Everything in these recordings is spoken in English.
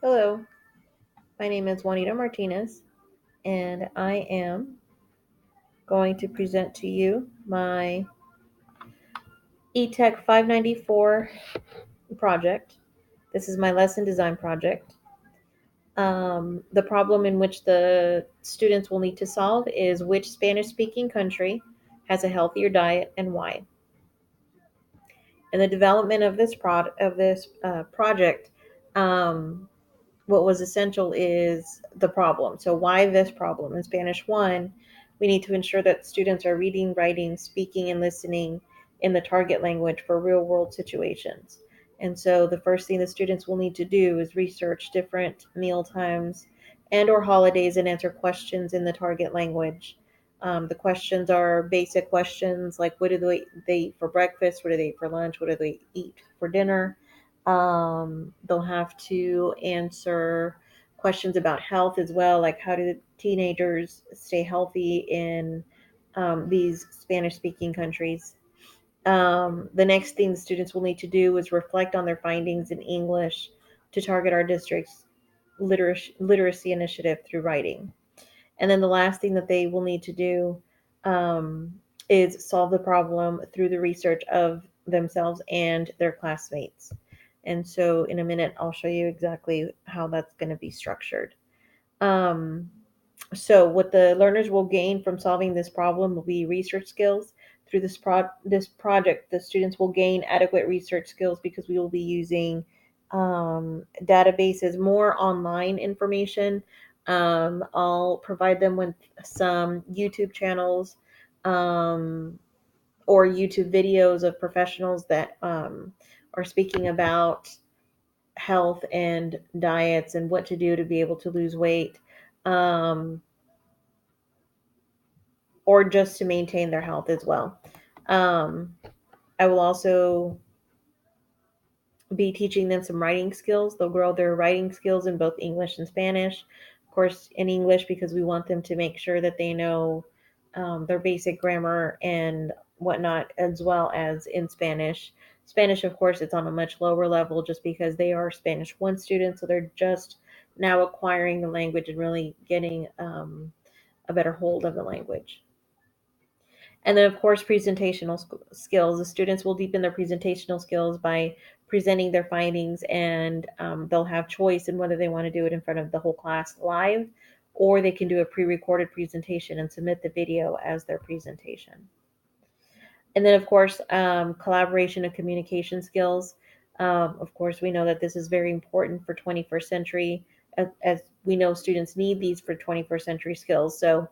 Hello, my name is Juanita Martinez, and I am going to present to you my ETEC 594 project. This is my lesson design project. The problem in which the students will need to solve is which Spanish speaking country has a healthier diet and why. In the development of this project, um, what was essential is the problem. So, why this problem? In Spanish 1, we need to ensure that students are reading, writing, speaking, and listening in the target language for real world situations. And so, the first thing the students will need to do is research different meal times and or holidays and answer questions in the target language. The questions are basic questions like what do they eat for breakfast, what do they eat for lunch, what do they eat for dinner. They'll have to answer questions about health as well, like how do teenagers stay healthy in these Spanish speaking countries. The next thing the students will need to do is reflect on their findings in English to target our district's literacy initiative through writing. And then the last thing that they will need to do is solve the problem through the research of themselves and their classmates. And so in a minute, I'll show you exactly how that's going to be structured. Um, so what the learners will gain from solving this problem will be research skills. Through this project, the students will gain adequate research skills because we will be using databases, more online information. I'll provide them with some YouTube channels um, or YouTube videos of professionals that are speaking about health and diets and what to do to be able to lose weight. Um, or just to maintain their health as well. Um, I will also be teaching them some writing skills. They'll grow their writing skills in both English and Spanish. Of course, in English, because we want them to make sure that they know their basic grammar and whatnot, as well as in Spanish. Spanish, of course, it's on a much lower level just because they are Spanish 1 students, so they're just now acquiring the language and really getting a better hold of the language. And then, of course, presentational skills. The students will deepen their presentational skills by presenting their findings, and they'll have choice in whether they want to do it in front of the whole class live, or they can do a pre-recorded presentation and submit the video as their presentation. And then, of course, collaboration and communication skills. Of course, we know that this is very important for 21st century, as we know students need these for 21st century skills. So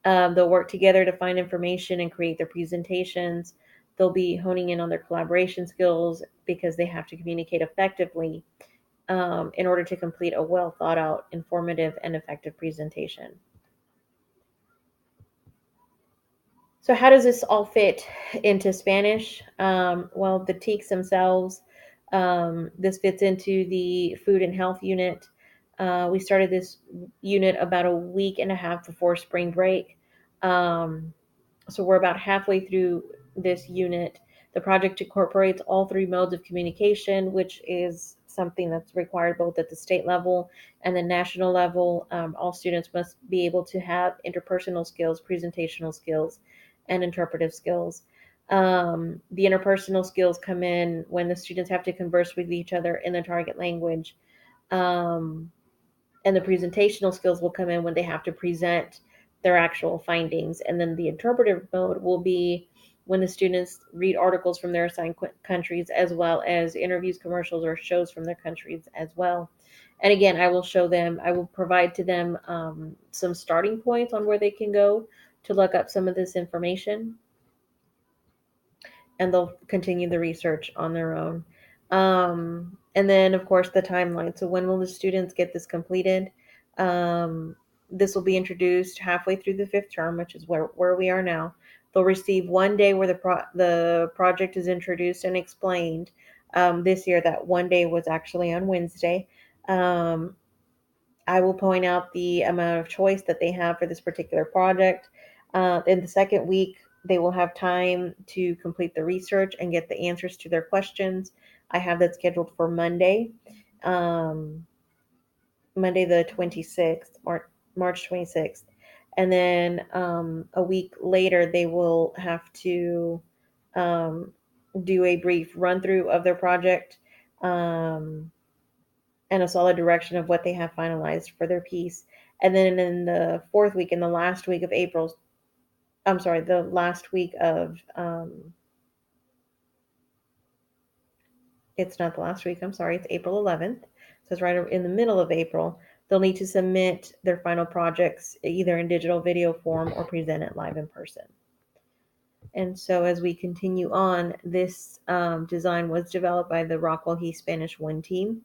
they'll work together to find information and create their presentations. They'll be honing in on their collaboration skills because they have to communicate effectively in order to complete a well thought out, informative, and effective presentation. So, how does this all fit into Spanish? Well, the TEECs themselves, this fits into the food and health unit. We started this unit about a week and a half before spring break. Um, so, we're about halfway through this unit. The project incorporates all three modes of communication, which is something that's required both at the state level and the national level. All students must be able to have interpersonal skills, presentational skills, and interpretive skills. The interpersonal skills come in when the students have to converse with each other in the target language. Um, and the presentational skills will come in when they have to present their actual findings. And then the interpretive mode will be when the students read articles from their assigned countries, as well as interviews, commercials, or shows from their countries as well. And again, I will provide to them some starting points on where they can go to look up some of this information, and they'll continue the research on their own. And then, of course, the timeline. So, when will the students get this completed? This will be introduced halfway through the fifth term, which is where we are now. They'll receive one day where the project is introduced and explained. This year, that one day was actually on Wednesday. Um, I will point out the amount of choice that they have for this particular project. In the second week, they will have time to complete the research and get the answers to their questions. I have that scheduled for Monday. Um, Monday the 26th, March 26th. And then a week later, they will have to um, do a brief run through of their project um, and a solid direction of what they have finalized for their piece. And then in the fourth week, in the last week of April, I'm sorry, the last week of, it's not the last week, I'm sorry, it's April 11th. So it's right in the middle of April. They'll need to submit their final projects either in digital video form or present it live in person. And so as we continue on, this design was developed by the Rockwell He Spanish 1 team.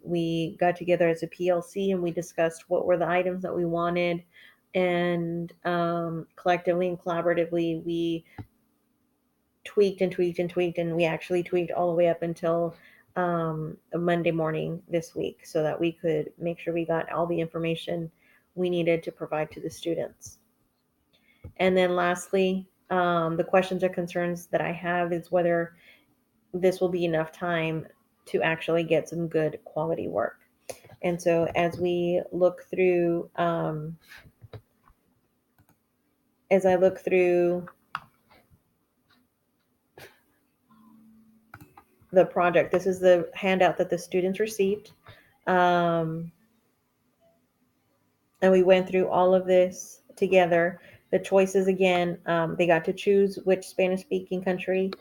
We got together as a PLC and we discussed what were the items that we wanted. And collectively and collaboratively, we tweaked and tweaked and tweaked, and we actually tweaked all the way up until a Monday morning this week so that we could make sure we got all the information we needed to provide to the students. And then lastly, the questions or concerns that I have is whether this will be enough time to actually get some good quality work. And so as we look through, as I look through the project, this is the handout that the students received. And we went through all of this together. The choices again, they got to choose which Spanish speaking country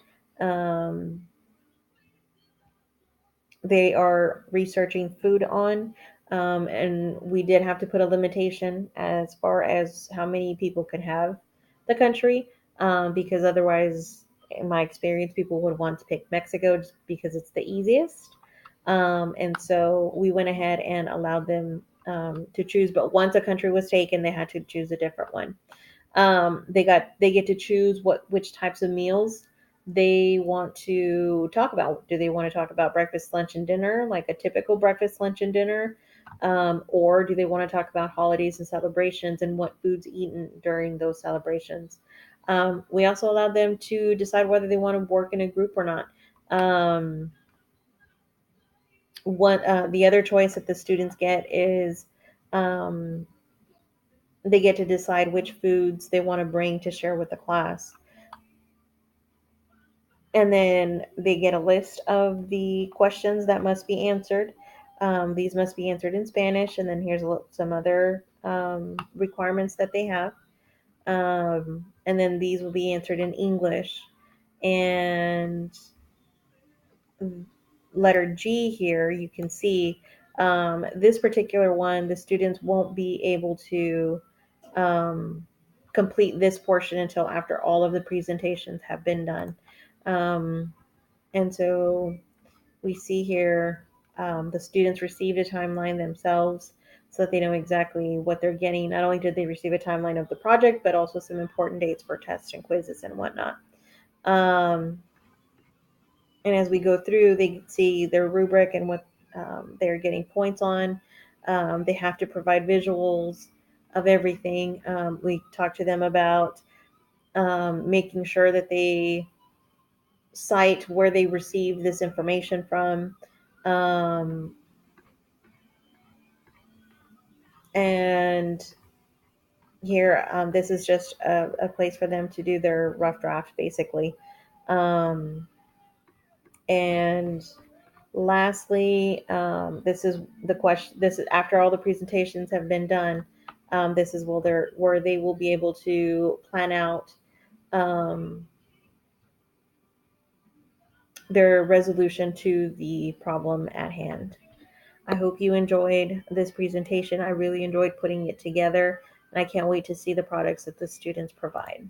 they are researching food on. And we did have to put a limitation as far as how many people could have the country, because otherwise, in my experience, people would want to pick Mexico just because it's the easiest. And so we went ahead and allowed them to choose. But once a country was taken, they had to choose a different one. They get to choose which types of meals they want to talk about. Do they want to talk about breakfast, lunch, and dinner, like a typical breakfast, lunch, and dinner? Or do they want to talk about holidays and celebrations and what foods eaten during those celebrations? We also allowed them to decide whether they want to work in a group or not. The other choice that the students get is um, they get to decide which foods they want to bring to share with the class. And then they get a list of the questions that must be answered. These must be answered in Spanish, and then here's some other requirements that they have. And then these will be answered in English. And letter G here, you can see this particular one, the students won't be able to complete this portion until after all of the presentations have been done. And so we see here the students received a timeline themselves so that they know exactly what they're getting. Not only did they receive a timeline of the project, but also some important dates for tests and quizzes and whatnot. And as we go through, they see their rubric and what they're getting points on. They have to provide visuals of everything. We talk to them about making sure that they cite where they received this information from. And here, this is just a place for them to do their rough draft, basically. And lastly, this is the question. This is after all the presentations have been done. This is where they will be able to plan out their resolution to the problem at hand. I hope you enjoyed this presentation. I really enjoyed putting it together, and I can't wait to see the products that the students provide.